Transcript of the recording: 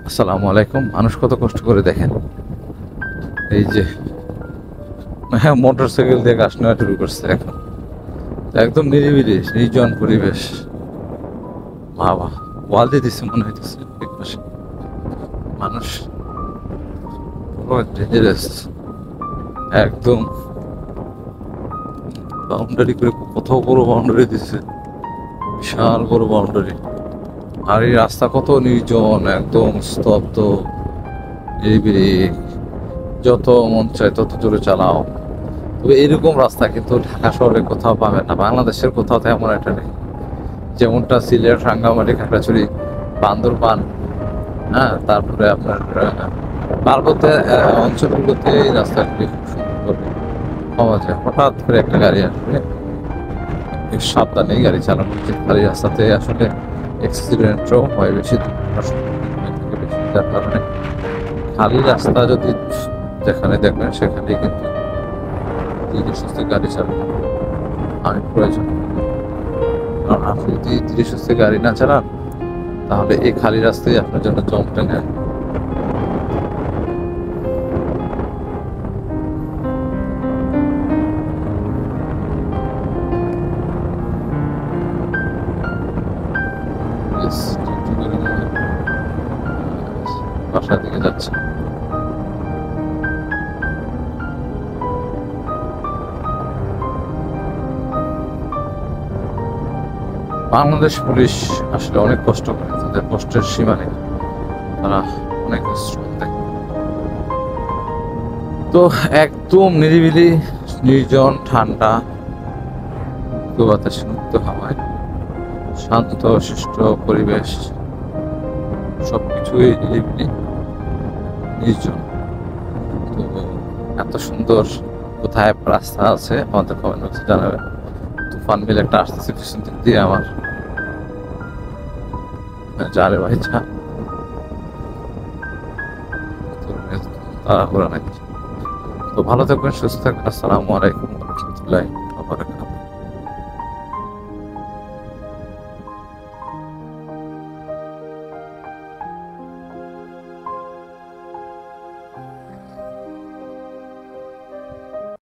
আসসালামু আলাইকুম। মানুষ কত কষ্ট করে দেখেন, এই যে হ্যাঁ মোটর সাইকেল দিয়ে গাছ নেওয়া শুরু করছে এখন। একদম নিরিবিলি নির্জন পরিবেশ। বাবা, ওয়াল দিয়ে দিচ্ছে মনে হইতেছে এক পাশে। মানুষ পুরো ডেঞ্জারাস, একদম বাউন্ডারি করে, কত বড় বাউন্ডারি দিচ্ছে, বিশাল বড় বাউন্ডারি। আর এই রাস্তা কত নির্জন, একদম স্তব্ধ নিরিবিলি, যত মন চায় তত জোরে চালাও। তবে এরকম রাস্তা কিন্তু ঢাকা শহরে কোথাও পাবেন না, বাংলাদেশের কোথাও তেমন একটা নেই। যেমনটা সিলেট, রাঙ্গামাটি, খাগড়াছড়ি, বান্দরবান, হ্যাঁ, তারপরে আপনার পার্বত্য অঞ্চলগুলোতে এই রাস্তাগুলি খুব সুন্দর পাওয়া যায়। হঠাৎ করে একটা গাড়ি আসবে, একটু সাবধানে গাড়ি চালানো উচিত। খালি রাস্তাতে আসলে অ্যাক্সিডেন্টও হয় বেশি, দুর্ঘটনার সম্ভাবনা থাকে বেশি। যার কারণে খালি রাস্তা যদি যেখানে দেখবেন সেখানেই কিন্তু ধীরে সুস্থে গাড়ি চালানো অনেক প্রয়োজন। কারণ আপনি যদি ধীরে সুস্থে গাড়ি না চালান তাহলে এই খালি রাস্তায় আপনার জন্য জম টেনে বাসার দিকে যাচ্ছে। বাংলাদেশ পুলিশ আসলে অনেক কষ্ট করে, তাদের কষ্টের সীমা নেই, তারা অনেক শ্রম দেয়। তো একদম নিরিবিলি, নির্জন, ঠান্ডা, মুক্ত বাতাসে, মুক্ত হাওয়ায়, শান্ত শিষ্ট পরিবেশ, সবকিছুই নিরিবিলি, নির্জন। তো এত সুন্দর কোথায় রাস্তা আছে আমাদের কমেন্ট বক্সে জানাবেন। তুফান মিল একটা আসতেছে পিছন দিক দিয়ে আমার, যা রে ভাই যা, তাড়াহুড়া নাকি। তো ভালো থাকবেন, সুস্থ থাকবেন। আসসালামু আলাইকুম রহমতুল্লাহি ওয়া বারাকাতুহু।